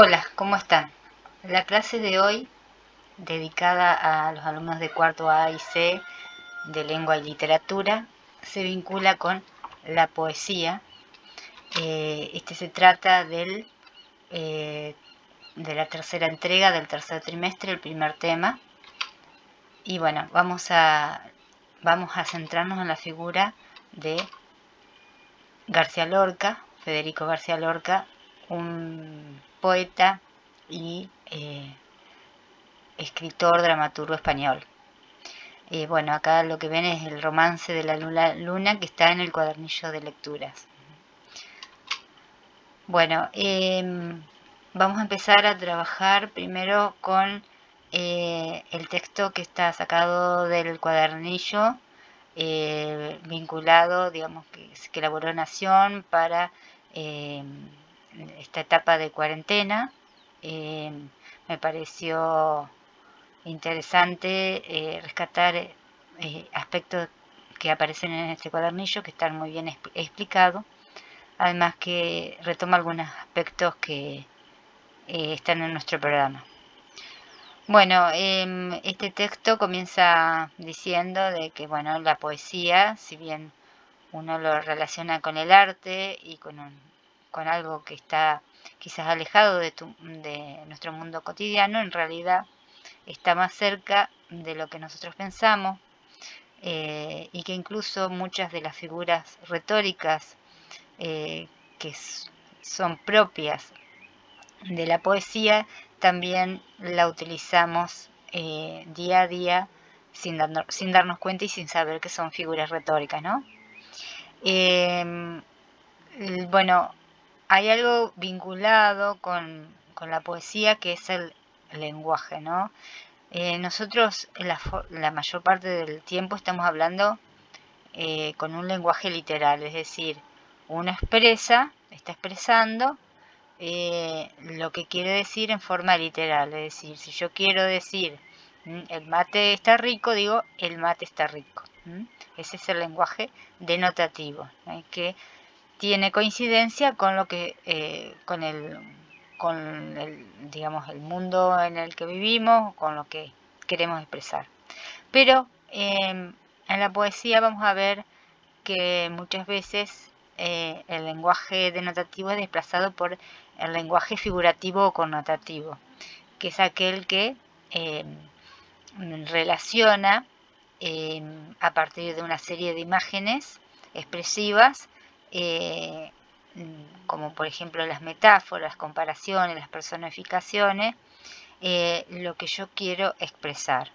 Hola, ¿cómo están? La clase de hoy, dedicada a los alumnos de cuarto A y C de lengua y literatura, se vincula con la poesía. Se trata de la tercera entrega del tercer trimestre, el primer tema. Y bueno, vamos a centrarnos en la figura de García Lorca, Federico García Lorca, un poeta y escritor, dramaturgo español. Bueno, acá lo que ven es el romance de la luna que está en el cuadernillo de lecturas. Bueno, vamos a empezar a trabajar primero con el texto que está sacado del cuadernillo, vinculado, digamos, que elaboró Nación para esta etapa de cuarentena. Me pareció interesante rescatar aspectos que aparecen en este cuadernillo, que están muy bien explicados, además que retoma algunos aspectos que están en nuestro programa. Bueno, este texto comienza diciendo de que, bueno, la poesía, si bien uno lo relaciona con el arte y con algo que está quizás alejado de nuestro mundo cotidiano, en realidad está más cerca de lo que nosotros pensamos, y que incluso muchas de las figuras retóricas que son propias de la poesía también la utilizamos día a día sin darnos cuenta y sin saber que son figuras retóricas, ¿no? Bueno, hay algo vinculado con la poesía que es el lenguaje, ¿no? Nosotros la mayor parte del tiempo estamos hablando con un lenguaje literal, es decir, uno está expresando lo que quiere decir en forma literal, es decir, si yo quiero decir el mate está rico, digo el mate está rico. Ese es el lenguaje denotativo, que tiene coincidencia con lo que digamos, el mundo en el que vivimos, con lo que queremos expresar. Pero en la poesía vamos a ver que muchas veces el lenguaje denotativo es desplazado por el lenguaje figurativo o connotativo, que es aquel que relaciona a partir de una serie de imágenes expresivas, como por ejemplo las metáforas, las comparaciones, las personificaciones, lo que yo quiero expresar.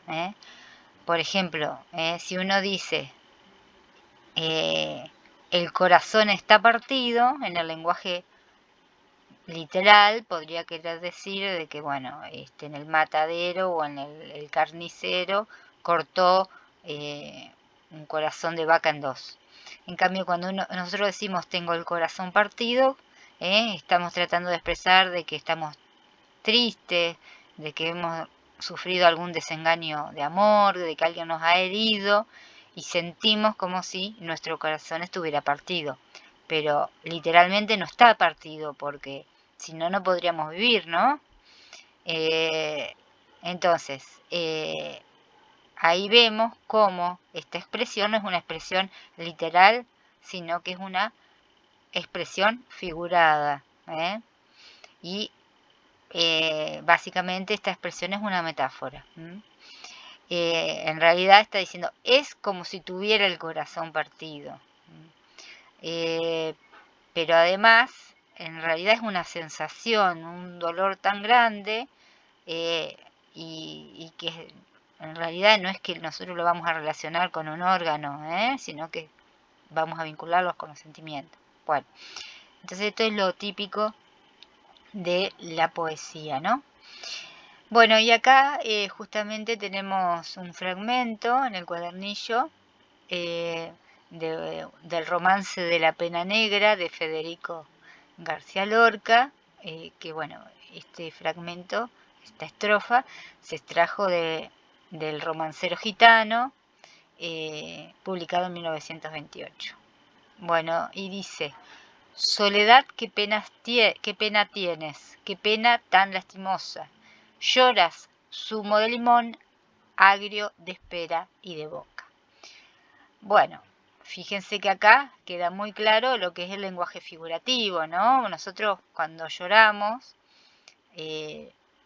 Por ejemplo, si uno dice el corazón está partido, en el lenguaje literal podría querer decir de que, bueno, en el matadero o en el carnicero cortó un corazón de vaca en dos. En cambio, cuando nosotros decimos tengo el corazón partido, estamos tratando de expresar de que estamos tristes, de que hemos sufrido algún desengaño de amor, de que alguien nos ha herido y sentimos como si nuestro corazón estuviera partido. Pero literalmente no está partido porque si no, no podríamos vivir, ¿no? Entonces, ahí vemos cómo esta expresión no es una expresión literal, sino que es una expresión figurada. Y básicamente esta expresión es una metáfora. En realidad está diciendo, es como si tuviera el corazón partido. Pero además, en realidad es una sensación, un dolor tan grande, y que en realidad no es que nosotros lo vamos a relacionar con un órgano, sino que vamos a vincularlos con los sentimientos. Bueno, entonces esto es lo típico de la poesía, ¿no? Bueno, y acá justamente tenemos un fragmento en el cuadernillo del romance de la pena negra de Federico García Lorca, que bueno, este fragmento, esta estrofa, se extrajo del romancero gitano, publicado en 1928. Bueno, y dice, Soledad, qué pena tienes, qué pena tan lastimosa. Lloras, zumo de limón, agrio de espera y de boca. Bueno, fíjense que acá queda muy claro lo que es el lenguaje figurativo, ¿no? Nosotros cuando lloramos,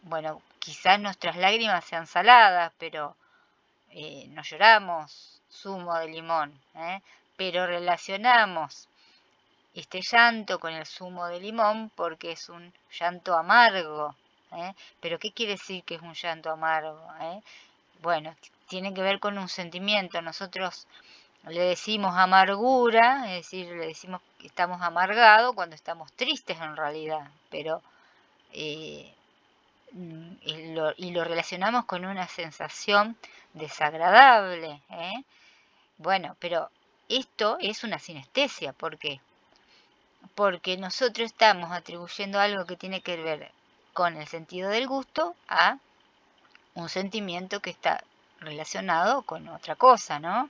bueno, quizás nuestras lágrimas sean saladas, pero no lloramos zumo de limón, pero relacionamos este llanto con el zumo de limón porque es un llanto amargo. ¿Pero qué quiere decir que es un llanto amargo? Bueno, tiene que ver con un sentimiento. Nosotros le decimos amargura, es decir, le decimos que estamos amargados cuando estamos tristes en realidad, pero y lo relacionamos con una sensación desagradable. Bueno, pero esto es una sinestesia, ¿por qué? Porque nosotros estamos atribuyendo algo que tiene que ver con el sentido del gusto a un sentimiento que está relacionado con otra cosa, ¿no?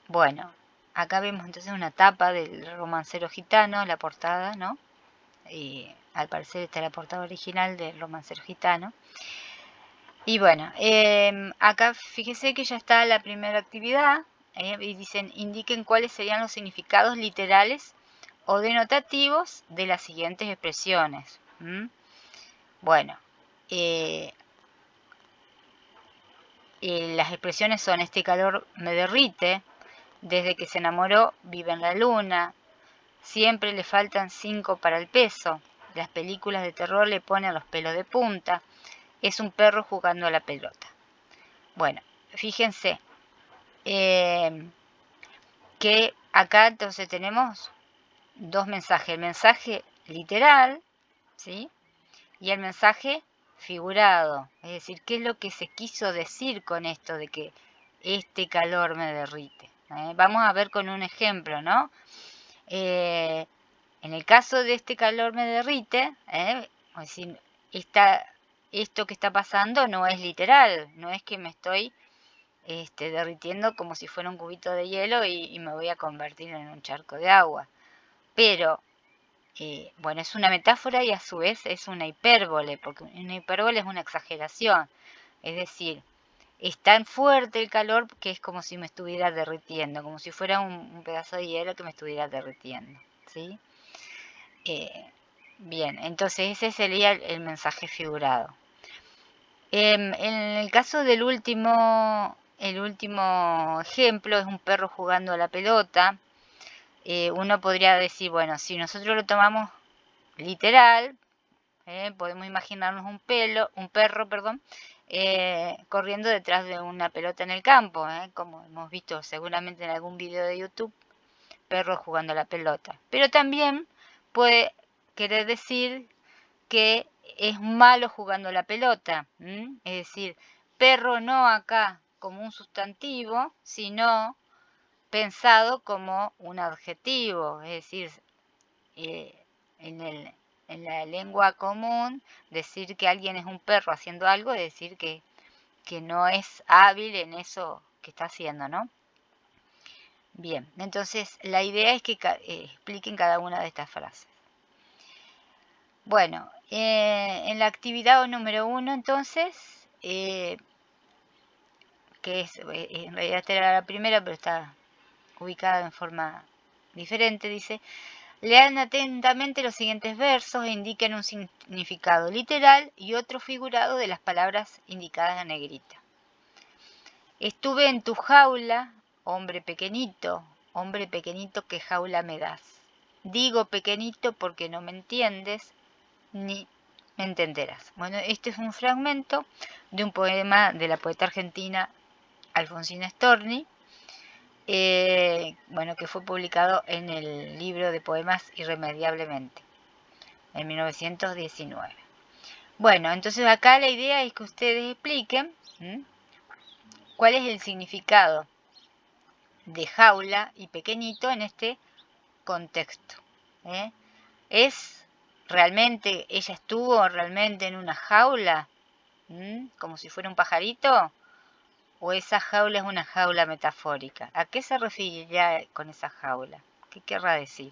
Bueno, acá vemos entonces una tapa del Romancero Gitano, la portada, ¿no? Al parecer está la portada original del Romancero Gitano. Y bueno, acá fíjese que ya está la primera actividad, y dicen, indiquen cuáles serían los significados literales o denotativos de las siguientes expresiones. Bueno, las expresiones son: este calor me derrite, desde que se enamoró vive en la luna, siempre le faltan 5 para el peso, las películas de terror le ponen los pelos de punta, es un perro jugando a la pelota. Bueno, fíjense que acá entonces tenemos dos mensajes: el mensaje literal, ¿sí? Y el mensaje figurado, es decir, qué es lo que se quiso decir con esto de que este calor me derrite. Vamos a ver con un ejemplo, ¿no? En el caso de este calor me derrite, es decir, esto que está pasando no es literal, no es que me estoy derritiendo como si fuera un cubito de hielo y me voy a convertir en un charco de agua. Pero bueno, es una metáfora y a su vez es una hipérbole, porque una hipérbole es una exageración. Es decir, es tan fuerte el calor que es como si me estuviera derritiendo, como si fuera un pedazo de hielo que me estuviera derritiendo, ¿sí? Bien, entonces ese sería el mensaje figurado. En el caso del el último ejemplo es un perro jugando a la pelota. Uno podría decir, bueno, si nosotros lo tomamos literal, podemos imaginarnos un perro, perdón, corriendo detrás de una pelota en el campo, como hemos visto seguramente en algún video de YouTube, perros jugando a la pelota. Pero también puede querer decir que es malo jugando a la pelota, es decir, perro no acá como un sustantivo, sino pensado como un adjetivo, es decir, en la lengua común, decir que alguien es un perro haciendo algo es decir que no es hábil en eso que está haciendo, ¿no? Bien, entonces la idea es que expliquen cada una de estas frases. Bueno, en la actividad número 1 entonces, que es, en realidad esta era la primera, pero está ubicada en forma diferente, dice: lean atentamente los siguientes versos e indiquen un significado literal y otro figurado de las palabras indicadas en negrita. Estuve en tu jaula, hombre pequeñito, qué jaula me das. Digo pequeñito porque no me entiendes, ni me entenderás. Bueno, este es un fragmento de un poema de la poeta argentina Alfonsina Storni, bueno, que fue publicado en el libro de poemas Irremediablemente, en 1919. Bueno, entonces acá la idea es que ustedes expliquen cuál es el significado de jaula y pequeñito en este contexto. ¿Es realmente, ella estuvo realmente en una jaula, como si fuera un pajarito? ¿O esa jaula es una jaula metafórica? ¿A qué se refiere con esa jaula? ¿Qué querrá decir?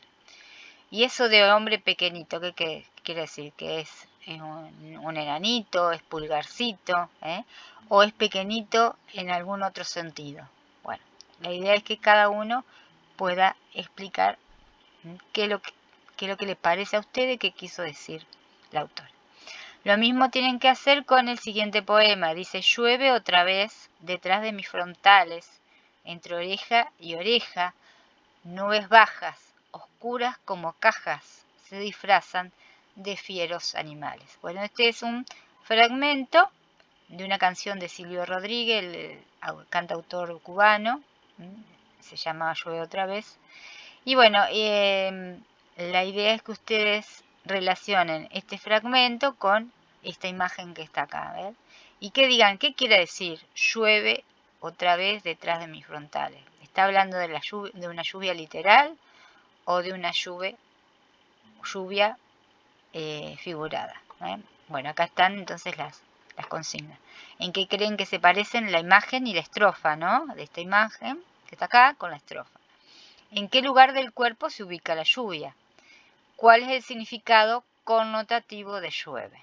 Y eso de hombre pequeñito, ¿qué quiere decir? ¿Que es un enanito, es pulgarcito, o es pequeñito en algún otro sentido? Bueno, la idea es que cada uno pueda explicar qué es lo que le parece a ustedes que quiso decir la autora. Lo mismo tienen que hacer con el siguiente poema. Dice: llueve otra vez detrás de mis frontales, entre oreja y oreja, nubes bajas, oscuras como cajas, se disfrazan de fieros animales. Bueno, este es un fragmento de una canción de Silvio Rodríguez, el cantautor cubano, se llama Llueve otra vez. Y bueno, la idea es que ustedes relacionen este fragmento con esta imagen que está acá, ¿ver? Y que digan, ¿qué quiere decir llueve otra vez detrás de mis frontales? ¿Está hablando de una lluvia literal o de una lluvia figurada? Bueno, acá están entonces las consignas. ¿En qué creen que se parecen la imagen y la estrofa, ¿no? De esta imagen que está acá con la estrofa. ¿En qué lugar del cuerpo se ubica la lluvia? ¿Cuál es el significado connotativo de llueve?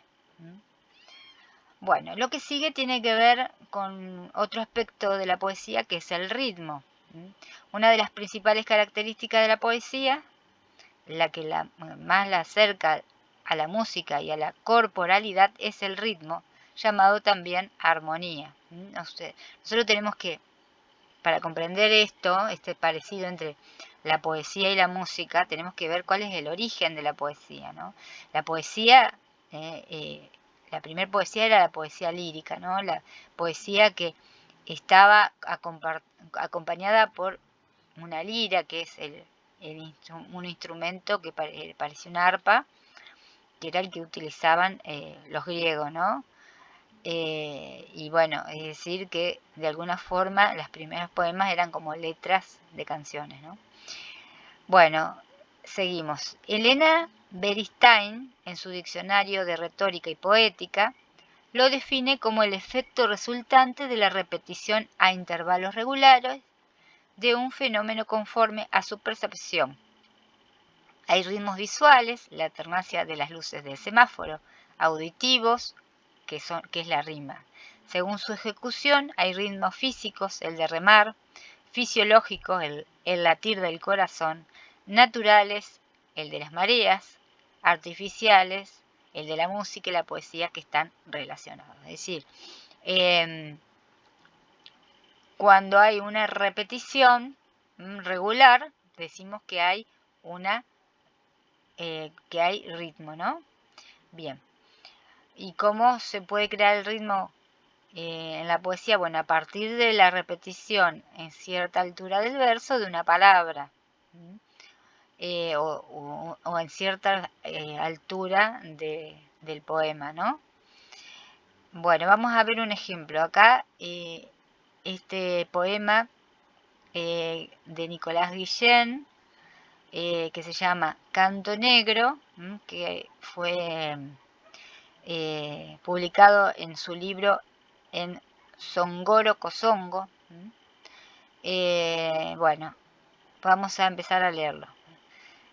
Bueno, lo que sigue tiene que ver con otro aspecto de la poesía, que es el ritmo. Una de las principales características de la poesía, la que más la acerca a la música y a la corporalidad, es el ritmo, llamado también armonía. Nosotros tenemos que, para comprender esto, este parecido entre la poesía y la música, tenemos que ver cuál es el origen de la poesía, ¿no? La poesía, la primera poesía era la poesía lírica, ¿no? La poesía que estaba acompañada por una lira, que es un instrumento que parecía una arpa, que era el que utilizaban los griegos, ¿no? Y bueno, es decir que de alguna forma los primeros poemas eran como letras de canciones, ¿no? Bueno, seguimos. Elena Beristain, en su diccionario de retórica y poética, lo define como el efecto resultante de la repetición a intervalos regulares de un fenómeno conforme a su percepción. Hay ritmos visuales, la alternancia de las luces del semáforo, auditivos, que es la rima. Según su ejecución, hay ritmos físicos, el de remar, fisiológicos, el latir del corazón, naturales, el de las mareas, artificiales, el de la música y la poesía, que están relacionados. Es decir, cuando hay una repetición regular, decimos que hay que hay ritmo, ¿no? Bien. ¿Y cómo se puede crear el ritmo en la poesía? Bueno, a partir de la repetición en cierta altura del verso de una palabra, o en cierta altura del poema, ¿no? Bueno, vamos a ver un ejemplo. Acá, este poema de Nicolás Guillén, que se llama Canto Negro, que fue publicado en su libro en Songoro Kosongo. Bueno, vamos a empezar a leerlo.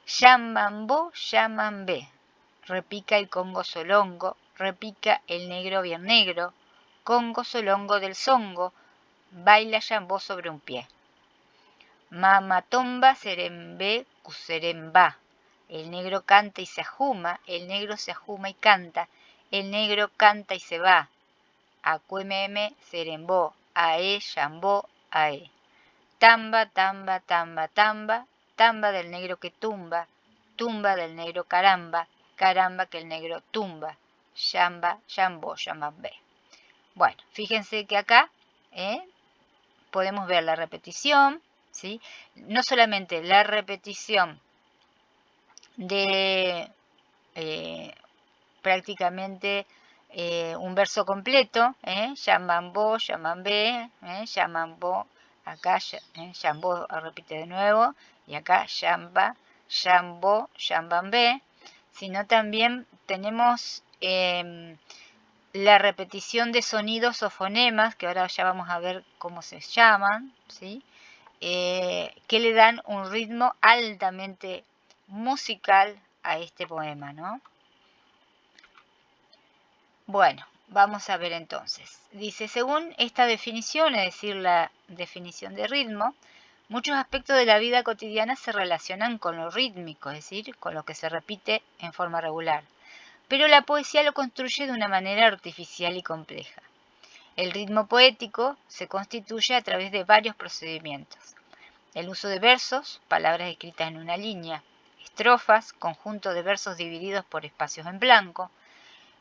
Yamambo, yamambé, repica el congo solongo, repica el negro bien negro, congo solongo del songo, baila yambó sobre un pie. Mamatomba serembé cuserembá, el negro canta y se ajuma, el negro se ajuma y canta, el negro canta y se va. Acuememe serembó, ae yambó, ae. Tamba, tamba, tamba, tamba, tamba del negro que tumba, tumba del negro caramba, caramba que el negro tumba, yamba, yambó, yambambé. Bueno, fíjense que acá podemos ver la repetición, ¿sí? No solamente la repetición de prácticamente un verso completo, yamambó, yamambé, yamambó, acá yambó, repite de nuevo, y acá yamba, yambó, yambambé, sino también tenemos la repetición de sonidos o fonemas, que ahora ya vamos a ver cómo se llaman, ¿sí? que le dan un ritmo altamente musical a este poema, ¿no? Bueno, vamos a ver entonces. Dice, según esta definición, es decir, la definición de ritmo, muchos aspectos de la vida cotidiana se relacionan con lo rítmico, es decir, con lo que se repite en forma regular. Pero la poesía lo construye de una manera artificial y compleja. El ritmo poético se constituye a través de varios procedimientos. El uso de versos, palabras escritas en una línea, estrofas, conjunto de versos divididos por espacios en blanco,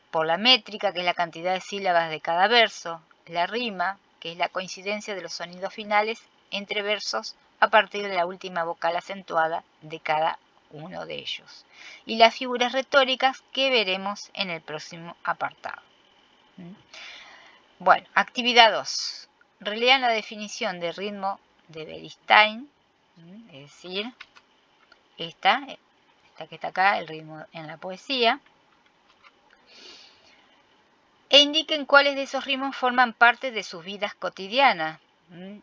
por la métrica, que es la cantidad de sílabas de cada verso, la rima, que es la coincidencia de los sonidos finales entre versos a partir de la última vocal acentuada de cada uno de ellos, y las figuras retóricas que veremos en el próximo apartado. Bueno, actividad 2. Relean la definición de ritmo de Bernstein, es decir, esta que está acá, el ritmo en la poesía, e indiquen cuáles de esos ritmos forman parte de sus vidas cotidianas.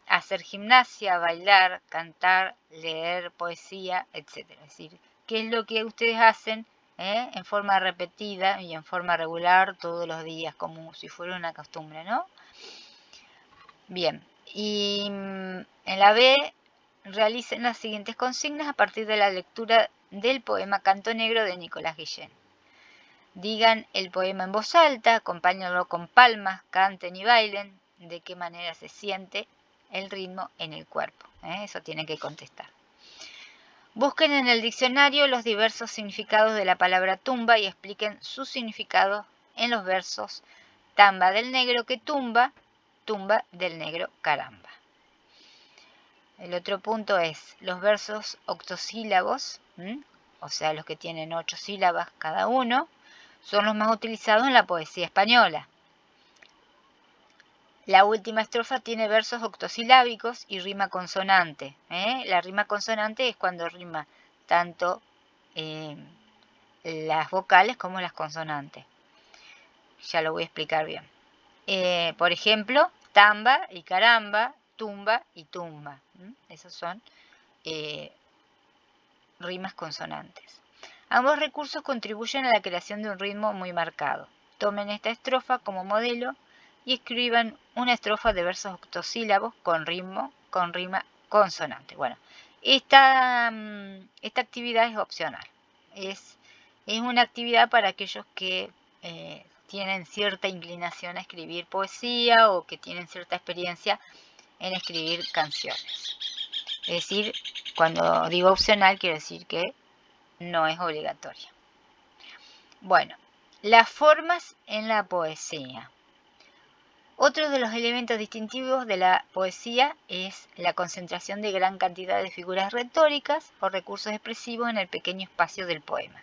Hacer gimnasia, bailar, cantar, leer poesía, etc. Es decir, qué es lo que ustedes hacen en forma repetida y en forma regular todos los días, como si fuera una costumbre, ¿no? Bien, y en la B realicen las siguientes consignas a partir de la lectura del poema Canto Negro de Nicolás Guillén. Digan el poema en voz alta, acompáñenlo con palmas, canten y bailen, de qué manera se siente el ritmo en el cuerpo. Eso tienen que contestar. Busquen en el diccionario los diversos significados de la palabra tumba y expliquen su significado en los versos tamba del negro que tumba, tumba del negro caramba. El otro punto es los versos octosílabos, o sea, los que tienen 8 sílabas cada uno, son los más utilizados en la poesía española. La última estrofa tiene versos octosilábicos y rima consonante. La rima consonante es cuando rima tanto las vocales como las consonantes. Ya lo voy a explicar bien. Por ejemplo, tamba y caramba, tumba y tumba. Esos son rimas consonantes. Ambos recursos contribuyen a la creación de un ritmo muy marcado. Tomen esta estrofa como modelo y escriban una estrofa de versos octosílabos con rima consonante. Bueno, esta actividad es opcional. Es una actividad para aquellos que tienen cierta inclinación a escribir poesía o que tienen cierta experiencia en escribir canciones. Es decir, cuando digo opcional quiero decir que no es obligatoria. Bueno, las formas en la poesía. Otro de los elementos distintivos de la poesía es la concentración de gran cantidad de figuras retóricas o recursos expresivos en el pequeño espacio del poema.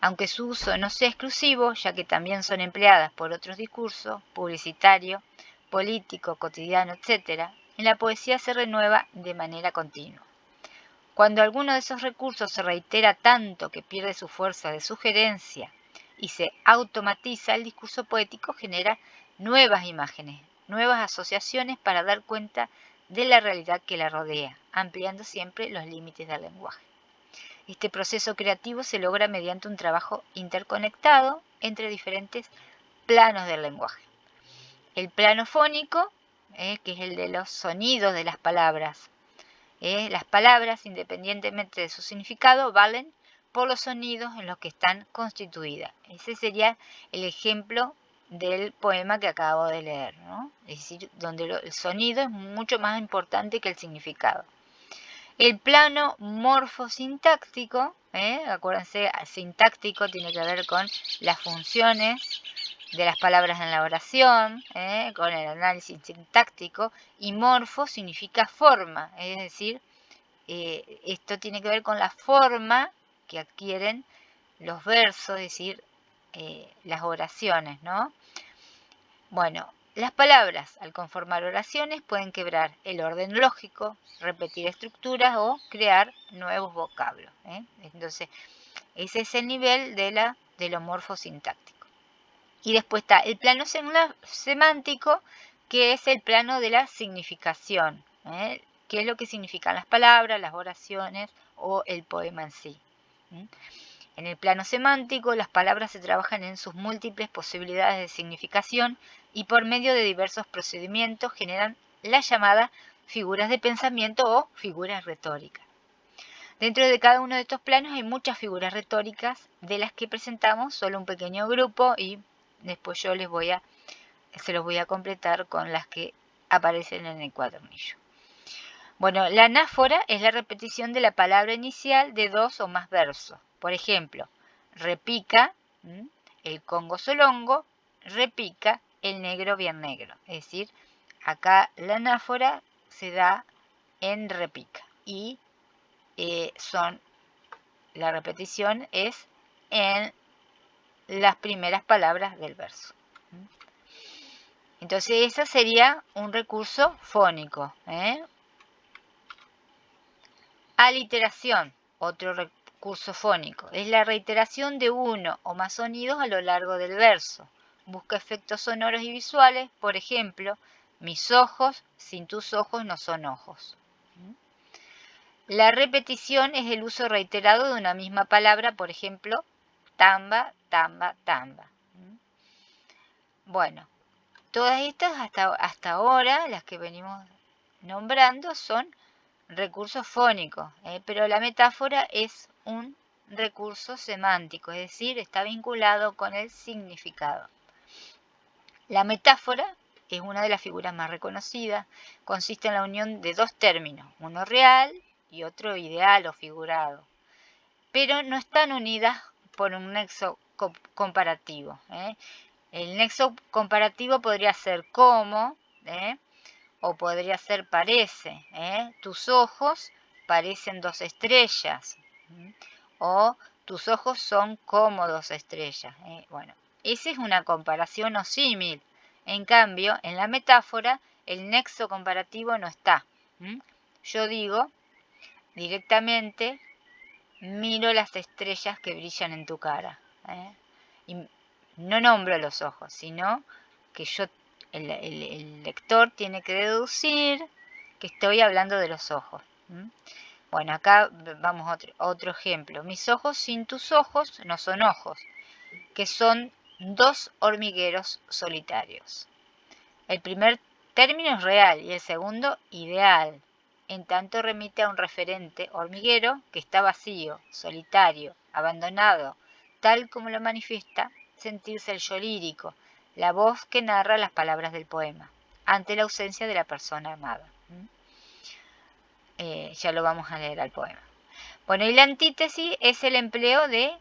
Aunque su uso no sea exclusivo, ya que también son empleadas por otros discursos, publicitario, político, cotidiano, etc., en la poesía se renueva de manera continua. Cuando alguno de esos recursos se reitera tanto que pierde su fuerza de sugerencia y se automatiza, el discurso poético genera nuevas imágenes, nuevas asociaciones para dar cuenta de la realidad que la rodea, ampliando siempre los límites del lenguaje. Este proceso creativo se logra mediante un trabajo interconectado entre diferentes planos del lenguaje. El plano fónico, que es el de los sonidos de las palabras. Las palabras, independientemente de su significado, valen por los sonidos en los que están constituidas. Ese sería el ejemplo del poema que acabo de leer, ¿no? Es decir, donde el sonido es mucho más importante que el significado. El plano morfosintáctico, acuérdense, sintáctico tiene que ver con las funciones de las palabras en la oración, con el análisis sintáctico, y morfo significa forma, es decir, esto tiene que ver con la forma que adquieren los versos, es decir, las oraciones, ¿no? Bueno, las palabras al conformar oraciones pueden quebrar el orden lógico, repetir estructuras o crear nuevos vocablos. Entonces, ese es el nivel de lo morfosintáctico. Y después está el plano semántico, que es el plano de la significación. qué es lo que significan las palabras, las oraciones o el poema en sí. En el plano semántico, las palabras se trabajan en sus múltiples posibilidades de significación y por medio de diversos procedimientos generan las llamadas figuras de pensamiento o figuras retóricas. Dentro de cada uno de estos planos hay muchas figuras retóricas de las que presentamos solo un pequeño grupo y después yo se los voy a completar con las que aparecen en el cuadernillo. Bueno, la anáfora es la repetición de la palabra inicial de 2 o más versos. Por ejemplo, repica el Congo solongo, repica el negro bien negro. Es decir, acá la anáfora se da en repica y la repetición es en las primeras palabras del verso. Entonces, ese sería un recurso fónico. Aliteración, otro recurso fónico, es la reiteración de uno o más sonidos a lo largo del verso. Busca efectos sonoros y visuales, por ejemplo, mis ojos sin tus ojos no son ojos. La repetición es el uso reiterado de una misma palabra, por ejemplo, tamba, tamba, tamba. Bueno, todas estas hasta ahora, las que venimos nombrando, son recursos fónicos, pero la metáfora es un recurso semántico, es decir, está vinculado con el significado. La metáfora es una de las figuras más reconocidas, consiste en la unión de dos términos, uno real y otro ideal o figurado, pero no están unidas por un nexo comparativo. El nexo comparativo podría ser como, o podría ser parece. Tus ojos parecen 2 estrellas. O tus ojos son como 2 estrellas. Bueno, esa es una comparación o símil. En cambio, en la metáfora, el nexo comparativo no está. Yo digo directamente, miro las estrellas que brillan en tu cara. Y no nombro los ojos, sino que el lector tiene que deducir que estoy hablando de los ojos. Bueno, acá vamos a otro ejemplo. Mis ojos sin tus ojos no son ojos, que son 2 hormigueros solitarios. El primer término es real y el segundo ideal. En tanto remite a un referente hormiguero que está vacío, solitario, abandonado, tal como lo manifiesta sentirse el yo lírico, la voz que narra las palabras del poema, ante la ausencia de la persona amada. Ya lo vamos a leer al poema. Bueno, y la antítesis es el empleo de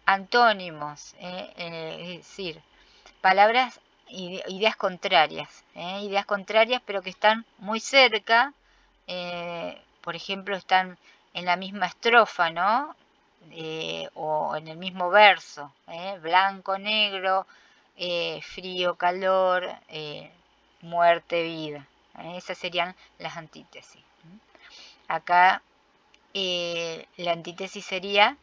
antónimos, es decir, palabras, ideas contrarias, pero que están muy cerca, por ejemplo, están en la misma estrofa, ¿no? O en el mismo verso, blanco, negro, frío, calor, muerte, vida. Esas serían las antítesis. Acá la antítesis sería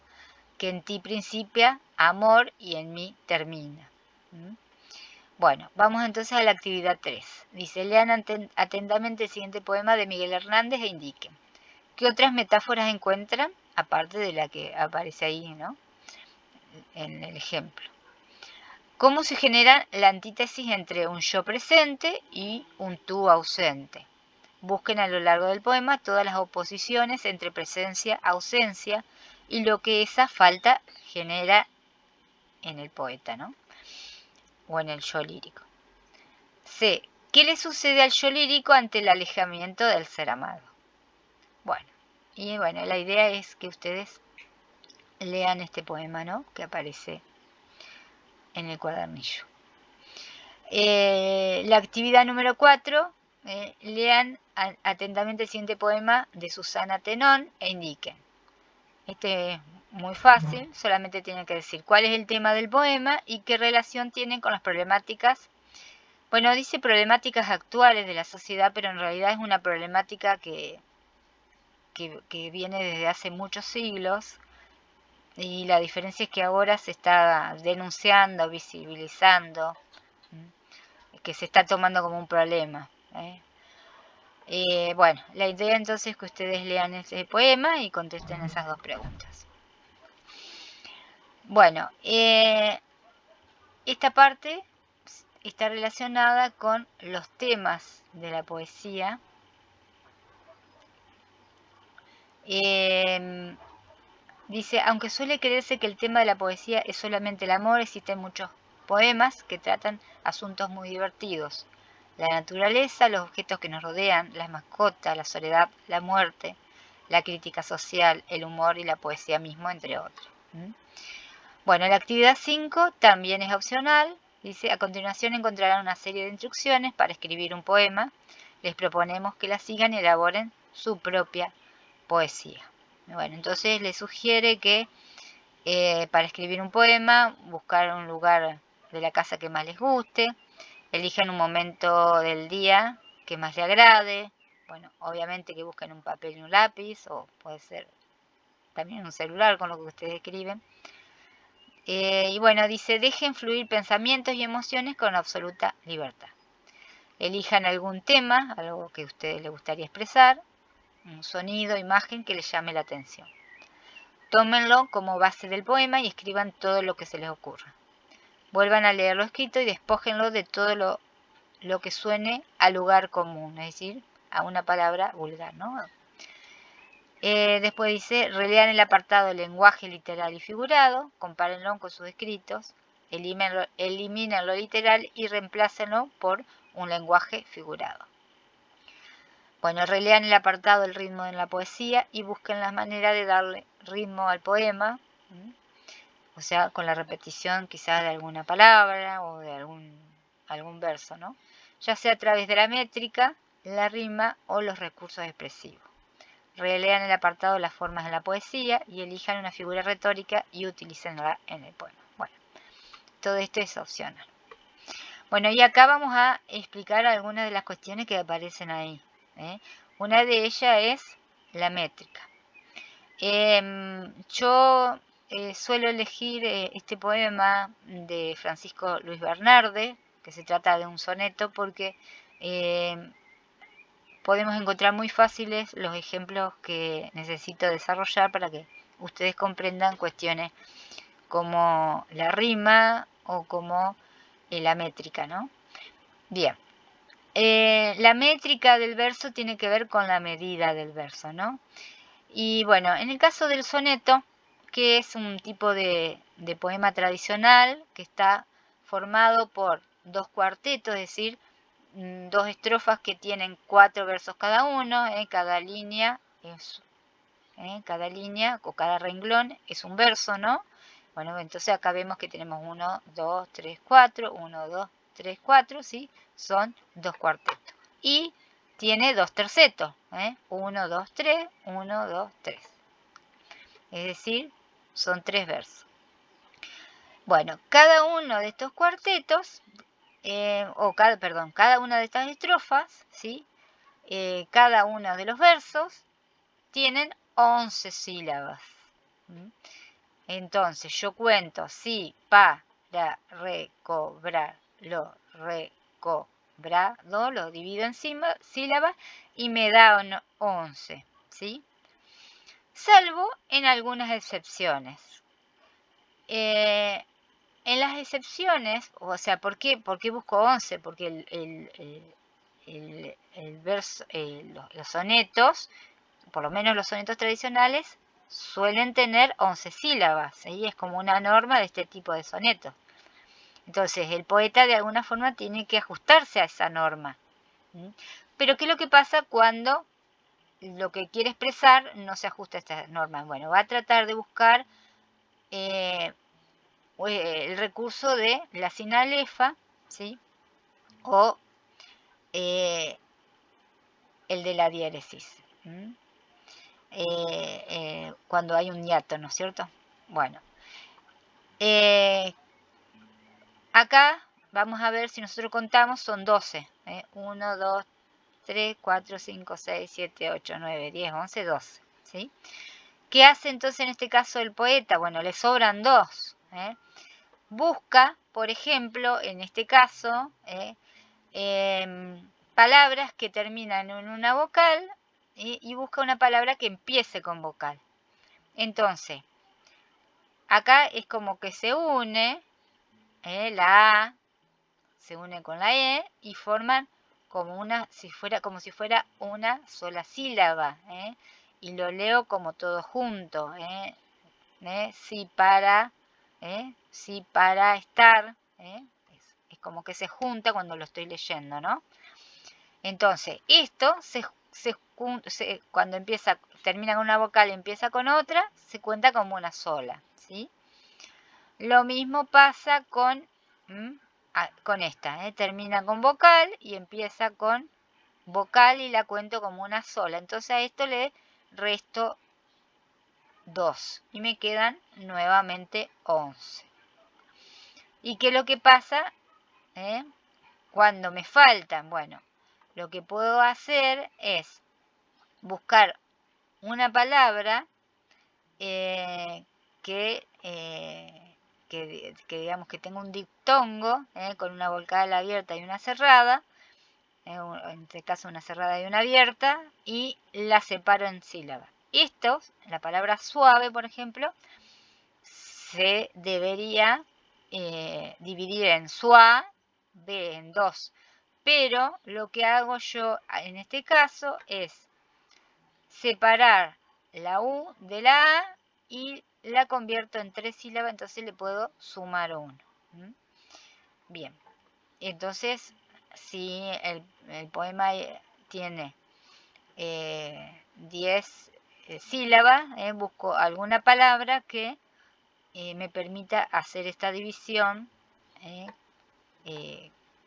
que en ti principia amor y en mí termina. Bueno, vamos entonces a la actividad 3. Dice, lean atentamente el siguiente poema de Miguel Hernández e indiquen qué otras metáforas encuentran, aparte de la que aparece ahí, ¿no? En el ejemplo. ¿Cómo se genera la antítesis entre un yo presente y un tú ausente? Busquen a lo largo del poema todas las oposiciones entre presencia, ausencia y lo que esa falta genera en el poeta, ¿no? O en el yo lírico. C. ¿Qué le sucede al yo lírico ante el alejamiento del ser amado? Bueno, la idea es que ustedes lean este poema, ¿no? Que aparece en el cuadernillo. La actividad número 4, lean atentamente el siguiente poema de Susana Tenón e indiquen. Este es muy fácil, solamente tienen que decir cuál es el tema del poema y qué relación tienen con las problemáticas. Bueno, dice problemáticas actuales de la sociedad, pero en realidad es una problemática que viene desde hace muchos siglos, y la diferencia es que ahora se está denunciando, visibilizando, que se está tomando como un problema. Bueno, la idea entonces es que ustedes lean ese poema y contesten esas dos preguntas. Bueno, esta parte está relacionada con los temas de la poesía. Dice, aunque suele creerse que el tema de la poesía es solamente el amor, existen muchos poemas que tratan asuntos muy divertidos. La naturaleza, los objetos que nos rodean, las mascotas, la soledad, la muerte, la crítica social, el humor y la poesía mismo, entre otros. Bueno, la actividad 5 también es opcional. Dice, a continuación encontrarán una serie de instrucciones para escribir un poema. Les proponemos que la sigan y elaboren su propia poesía. Bueno, entonces les sugiere que para escribir un poema, buscar un lugar de la casa que más les guste, elijan un momento del día que más les agrade. Bueno, obviamente que busquen un papel y un lápiz, o puede ser también un celular con lo que ustedes escriben. Y bueno, dice, dejen fluir pensamientos y emociones con absoluta libertad. Elijan algún tema, algo que a ustedes les gustaría expresar, un sonido, imagen que les llame la atención. Tómenlo como base del poema y escriban todo lo que se les ocurra. Vuelvan a leer lo escrito y despójenlo de todo lo que suene a lugar común, es decir, a una palabra vulgar, ¿no? Después dice, relean el apartado lenguaje literal y figurado, compárenlo con sus escritos, eliminen lo literal y reemplácenlo por un lenguaje figurado. Bueno, relean el apartado el ritmo en la poesía y busquen la manera de darle ritmo al poema, o sea, con la repetición quizás de alguna palabra o de algún verso, ¿no? Ya sea a través de la métrica, la rima o los recursos expresivos. Relean el apartado las formas de la poesía y elijan una figura retórica y utilícenla en el poema. Bueno, todo esto es opcional. Bueno, y acá vamos a explicar algunas de las cuestiones que aparecen ahí. Una de ellas es la métrica. Yo suelo elegir este poema de Francisco Luis Bernarde, que se trata de un soneto, porque podemos encontrar muy fáciles los ejemplos que necesito desarrollar para que ustedes comprendan cuestiones como la rima o como la métrica, ¿no? Bien, la métrica del verso tiene que ver con la medida del verso, ¿no? Y bueno, en el caso del soneto, que es un tipo de poema tradicional que está formado por dos cuartetos, es decir, dos estrofas que tienen 4 versos cada uno, cada línea o cada renglón es un verso, ¿no? Bueno, entonces acá vemos que tenemos 1, 2, 3, 4, 1, 2, 3, 4, ¿sí? Son dos cuartetos. Y tiene dos tercetos, 1, 2, 3, 1, 2, 3. Es decir, son 3 versos. Bueno, cada uno de estos cuartetos, cada una de estas estrofas, ¿sí? Cada uno de los versos tienen 11 sílabas. Entonces yo cuento si, pa, ra, re, co, bra, lo, re, co, bra, do, lo divido en sílabas y me da 11, ¿sí? Salvo en algunas excepciones. En las excepciones, o sea, ¿por qué busco 11? Porque los sonetos, por lo menos los sonetos tradicionales, suelen tener 11 sílabas, ¿sí? Es como una norma de este tipo de sonetos. Entonces, el poeta de alguna forma tiene que ajustarse a esa norma. Pero ¿qué es lo que pasa cuando lo que quiere expresar no se ajusta a esta norma? Bueno, va a tratar de buscar el recurso de la sinalefa, ¿sí? O el de la diéresis. Cuando hay un hiato, ¿no es cierto? Bueno, acá vamos a ver si nosotros contamos, son 12. 1, 2, 3, 4, 5, 6, 7, 8, 9, 10, 11, 12. ¿Sí? ¿Qué hace entonces en este caso el poeta? Bueno, le sobran 2. Busca, por ejemplo, en este caso, palabras que terminan en una vocal y busca una palabra que empiece con vocal. Entonces, acá es como que se une, la A se une con la E y forman como como si fuera una sola sílaba, y lo leo como todo junto, sí para estar, es como que se junta cuando lo estoy leyendo, ¿no? Entonces, esto cuando termina con una vocal y empieza con otra, se cuenta como una sola, ¿sí? Lo mismo pasa con esta, termina con vocal y empieza con vocal y la cuento como una sola. Entonces a esto le resto 2 y me quedan nuevamente 11. ¿Y qué es lo que pasa cuando me faltan? Bueno, lo que puedo hacer es buscar una palabra que digamos que tenga un diptongo con una vocal abierta y una cerrada, en este caso una cerrada y una abierta, y la separo en sílabas. La palabra suave, por ejemplo, se debería dividir en SUA, B en 2. Pero lo que hago yo en este caso es separar la U de la A y la convierto en 3 sílabas, entonces le puedo sumar 1. Bien, entonces si el poema tiene 10 sílabas, busco alguna palabra que me permita hacer esta división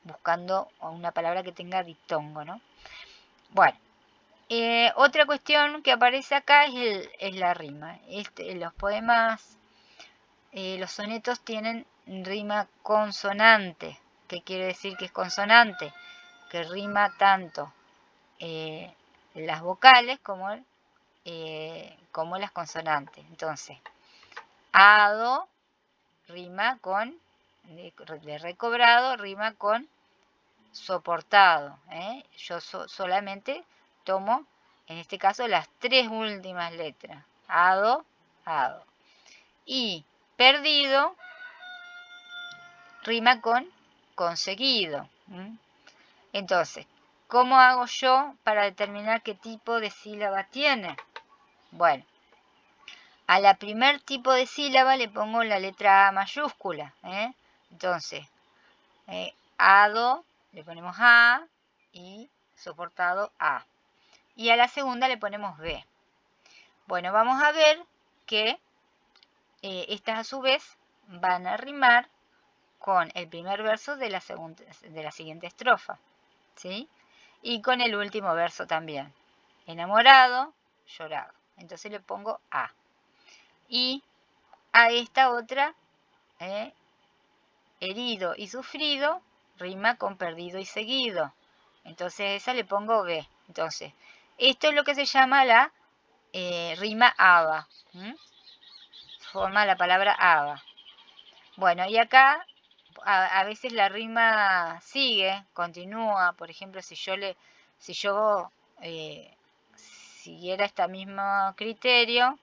buscando una palabra que tenga diptongo, ¿no? Bueno, otra cuestión que aparece acá es la rima. Los poemas, los sonetos tienen rima consonante. ¿Qué quiere decir que es consonante? Que rima tanto las vocales como las consonantes. Entonces, ado rima con, de recobrado, rima con soportado. Yo solamente tomo, en este caso, las 3 últimas letras. Ado, ado. Y perdido rima con conseguido. Entonces, ¿cómo hago yo para determinar qué tipo de sílaba tiene? Bueno, a la primer tipo de sílaba le pongo la letra A mayúscula. Entonces, ado, le ponemos A y soportado A. Y a la segunda le ponemos B. Bueno, vamos a ver que estas a su vez van a rimar con el primer verso de la siguiente estrofa, ¿sí? Y con el último verso también. Enamorado, llorado. Entonces le pongo A. Y a esta otra, herido y sufrido, rima con perdido y seguido. Entonces esa le pongo B. Entonces, esto es lo que se llama la rima aba. Forma la palabra aba. Bueno, y acá a veces la rima sigue, continúa. Por ejemplo, si yo siguiera este mismo criterio,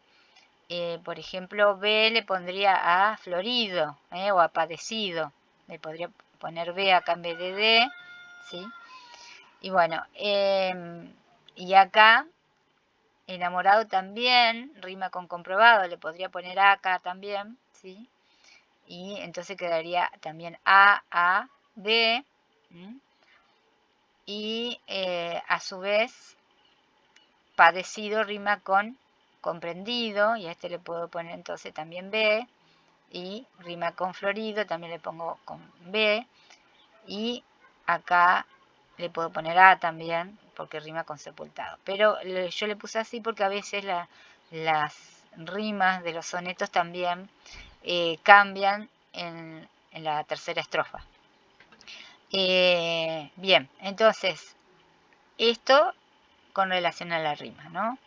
por ejemplo, B le pondría a florido o a padecido. Le podría poner B acá en vez de D, ¿sí? Y bueno, y acá enamorado también, rima con comprobado, le podría poner acá también, ¿sí? Y entonces quedaría también A, B. Y a su vez, padecido rima con comprendido, y a este le puedo poner entonces también B. Y rima con florido, también le pongo con B. Y acá le puedo poner A también, porque rima con sepultado. Pero yo le puse así porque a veces las rimas de los sonetos también cambian en la tercera estrofa. Bien, entonces, esto con relación a la rima, ¿no?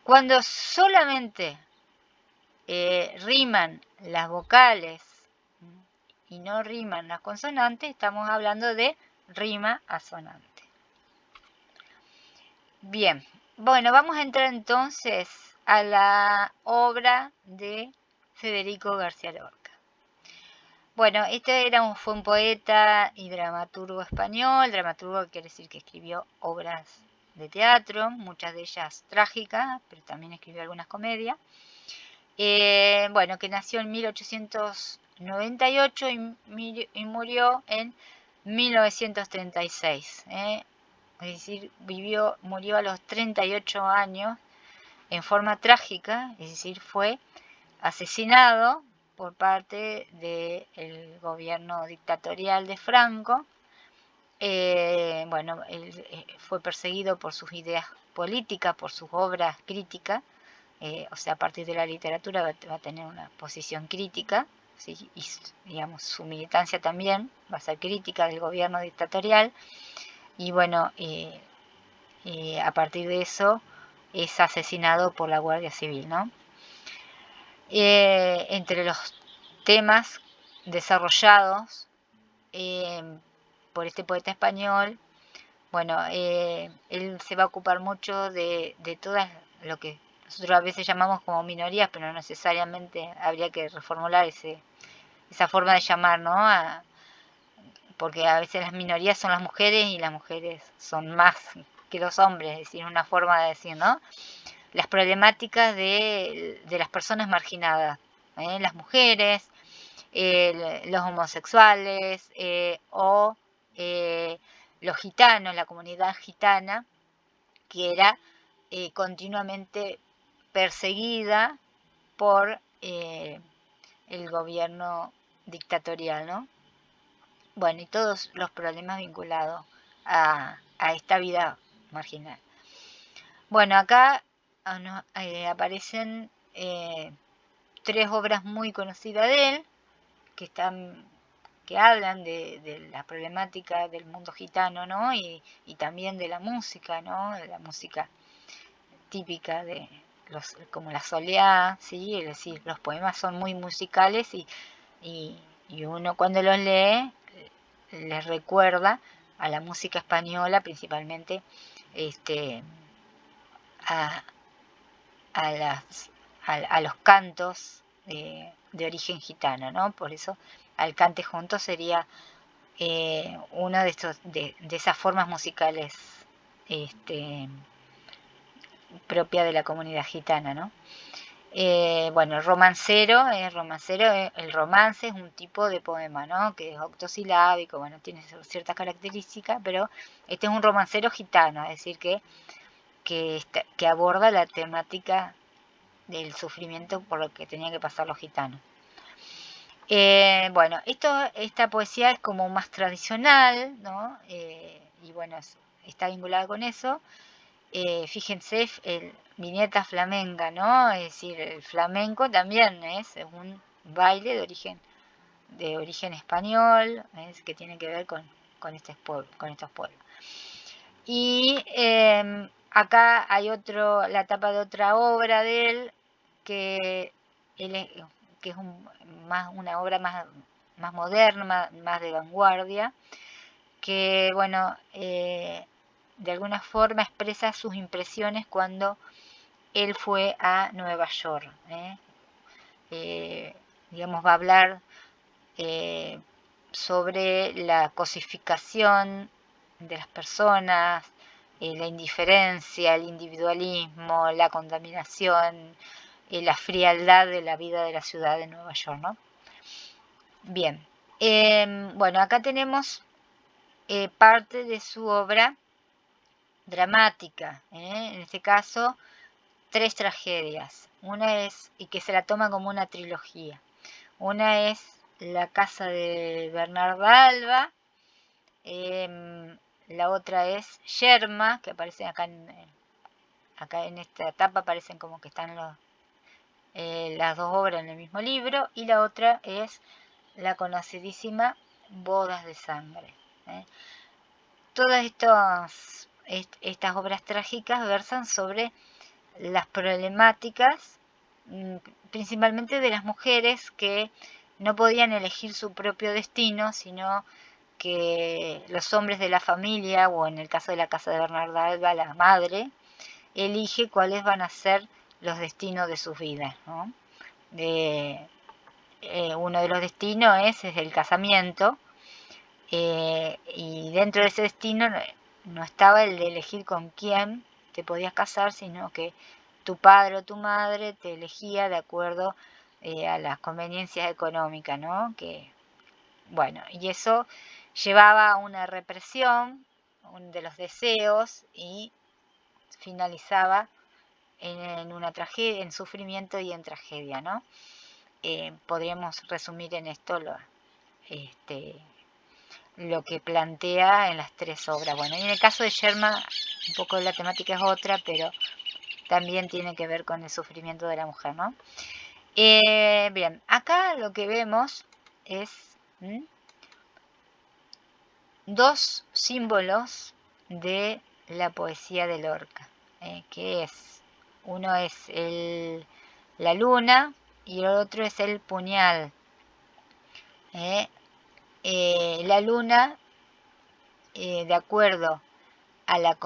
Cuando solamente riman las vocales y no riman las consonantes, estamos hablando de rima asonante. Bien, bueno, vamos a entrar entonces a la obra de Federico García Lorca. Bueno, fue un poeta y dramaturgo español. Dramaturgo quiere decir que escribió obras de teatro, muchas de ellas trágicas, pero también escribió algunas comedias. Bueno, que nació en 1898 y murió en 1936. Es decir, murió a los 38 años en forma trágica, es decir, fue asesinado por parte del gobierno dictatorial de Franco. Bueno, él fue perseguido por sus ideas políticas, por sus obras críticas, o sea, a partir de la literatura va a tener una posición crítica, ¿sí? Y digamos, su militancia también va a ser crítica del gobierno dictatorial, y bueno, a partir de eso es asesinado por la Guardia Civil, ¿no? Entre los temas desarrollados por este poeta español, bueno, él se va a ocupar mucho de todas lo que nosotros a veces llamamos como minorías, pero no necesariamente habría que reformular esa forma de llamar, ¿no? Porque a veces las minorías son las mujeres y las mujeres son más que los hombres, es decir, una forma de decir, ¿no? Las problemáticas de las personas marginadas, las mujeres, los homosexuales o los gitanos, la comunidad gitana, que era continuamente perseguida por el gobierno dictatorial, ¿no? Bueno, y todos los problemas vinculados a esta vida marginal. Bueno, acá aparecen 3 obras muy conocidas de él, que hablan de la problemática del mundo gitano, ¿no? Y también de la música, ¿no? De la música típica como la soleá, ¿sí? Es decir, los poemas son muy musicales y uno cuando los lee les recuerda a la música española, principalmente a, a, las, a los cantos de origen gitano, ¿no? Por eso al cante junto sería una de esas formas musicales propia de la comunidad gitana, ¿no? Bueno, el romance es un tipo de poema, ¿no? Que es octosilábico, bueno, tiene ciertas características, pero este es un romancero gitano, es decir, que aborda la temática del sufrimiento por lo que tenían que pasar los gitanos. Bueno, esta poesía es como más tradicional, ¿no? Y bueno, está vinculada con eso. Fíjense, viñeta flamenca, ¿no? Es decir, el flamenco también es un baile de origen español, que tiene que ver con estos pueblos. Y acá hay la tapa de otra obra de él, que, que es una obra más moderna, más de vanguardia, que, bueno, de alguna forma expresa sus impresiones cuando él fue a Nueva York. Digamos, va a hablar sobre la cosificación de las personas, la indiferencia, el individualismo, la contaminación, la frialdad de la vida de la ciudad de Nueva York, ¿no? Bien, bueno, acá tenemos parte de su obra dramática, en este caso 3 tragedias. Una es, y que se la toma como una trilogía. Una es La casa de Bernarda Alba, la otra es Yerma, que aparece acá en esta etapa, aparecen como que están las 2 obras en el mismo libro, y la otra es la conocidísima Bodas de Sangre. Todas estas obras trágicas versan sobre las problemáticas principalmente de las mujeres que no podían elegir su propio destino, sino que los hombres de la familia, o en el caso de la casa de Bernarda Alba, la madre, elige cuáles van a ser los destinos de sus vidas, ¿no? Uno de los destinos es el casamiento, y dentro de ese destino no estaba el de elegir con quién te podías casar, sino que tu padre o tu madre te elegía de acuerdo a las conveniencias económicas, ¿no? Bueno, y eso llevaba a una represión de los deseos y finalizaba en una tragedia, en sufrimiento y en tragedia, ¿no? Podríamos resumir en esto lo que plantea en las tres obras. Bueno, y en el caso de Sherman, un poco la temática es otra, pero también tiene que ver con el sufrimiento de la mujer, ¿no? Bien, acá lo que vemos es dos símbolos de la poesía de Lorca, que es, uno es la luna y el otro es el puñal. La luna, de acuerdo a la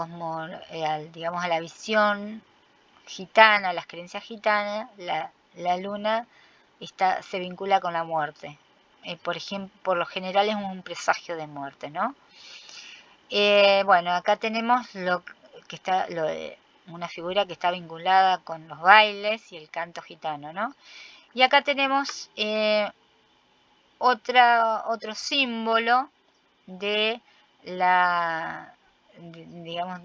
digamos, a la visión gitana, a las creencias gitanas, la luna se vincula con la muerte. Por ejemplo, por lo general es un presagio de muerte, ¿no? Bueno, acá tenemos una figura que está vinculada con los bailes y el canto gitano, ¿no? Y acá tenemos otro símbolo de digamos,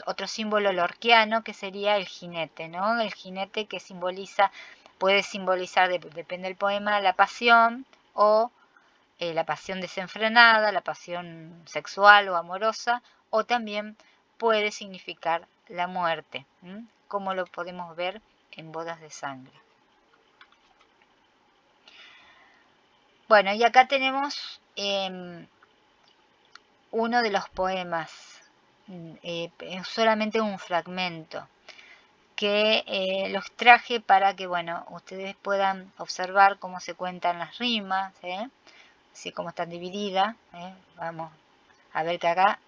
otro símbolo lorquiano, que sería el jinete, ¿no? El jinete que puede simbolizar, depende del poema, la pasión o la pasión desenfrenada, la pasión sexual o amorosa, o también puede significar la muerte, como lo podemos ver en Bodas de Sangre. Bueno, y acá tenemos uno de los poemas, solamente un fragmento, que los traje para que, bueno, ustedes puedan observar cómo se cuentan las rimas, así como están divididas. Vamos a ver que acá,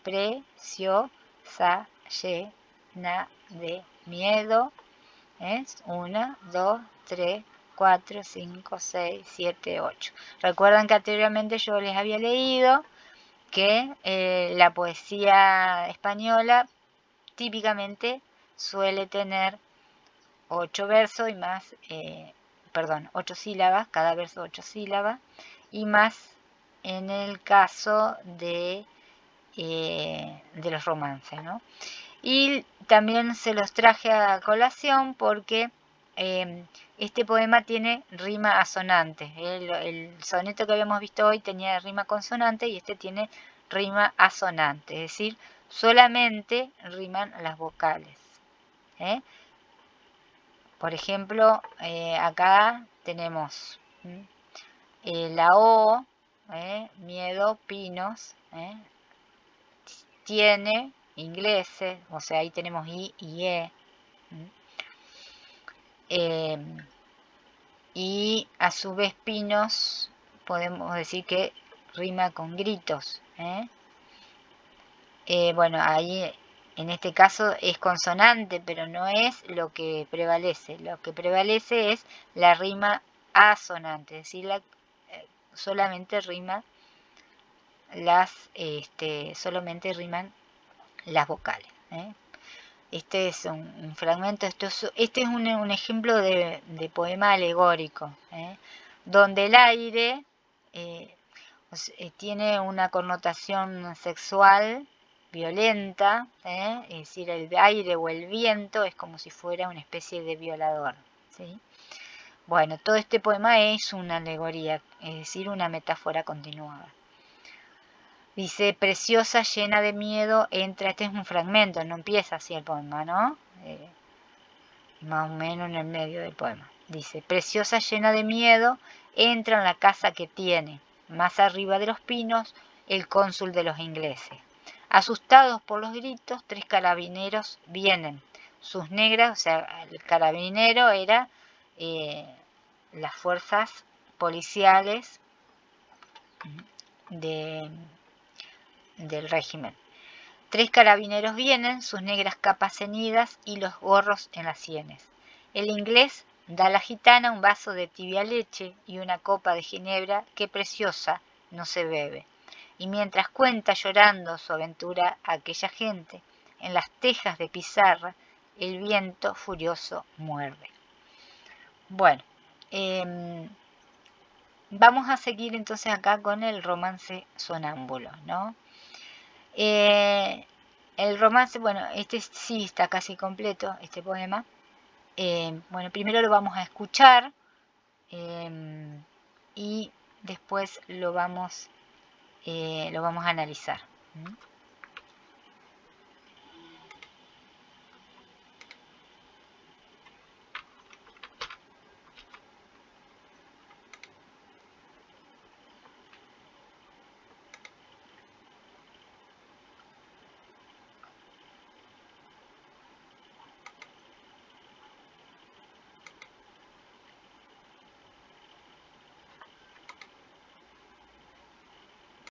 preciosa llena de miedo, 1, 2, 3, 4, 5, 6, 7, 8. Recuerdan que anteriormente yo les había leído que la poesía española típicamente suele tener 8 versos y más, 8 sílabas, cada verso 8 sílabas, y más en el caso de los romances, ¿no? Y también se los traje a colación porque este poema tiene rima asonante. El soneto que habíamos visto hoy tenía rima consonante y este tiene rima asonante, es decir, solamente riman las vocales. Por ejemplo, acá tenemos la O, miedo, pinos, tiene, ingleses, o sea, ahí tenemos I y E. Y a su vez pinos podemos decir que rima con gritos. Bueno, ahí en este caso es consonante, pero no es lo que prevalece. Lo que prevalece es la rima asonante, es decir, solamente riman las vocales. Este es un fragmento, este es un ejemplo de poema alegórico, donde el aire tiene una connotación sexual violenta, es decir, el aire o el viento es como si fuera una especie de violador, ¿sí? Bueno, todo este poema es una alegoría, es decir, una metáfora continuada. Dice, preciosa, llena de miedo, entra, este es un fragmento, no empieza así el poema, ¿no? Más o menos en el medio del poema. Dice, preciosa, llena de miedo, entra en la casa que tiene, más arriba de los pinos, el cónsul de los ingleses. Asustados por los gritos, 3 carabineros vienen. Sus negras, o sea, el carabinero era las fuerzas policiales del régimen. 3 carabineros vienen, sus negras capas ceñidas y los gorros en las sienes. El inglés da a la gitana un vaso de tibia leche y una copa de ginebra que preciosa no se bebe. Y mientras cuenta llorando su aventura a aquella gente, en las tejas de pizarra el viento furioso muerde. Bueno, vamos a seguir entonces acá con el romance sonámbulo, ¿no? El romance, bueno, este sí está casi completo, este poema. Bueno, primero lo vamos a escuchar y después lo vamos a analizar.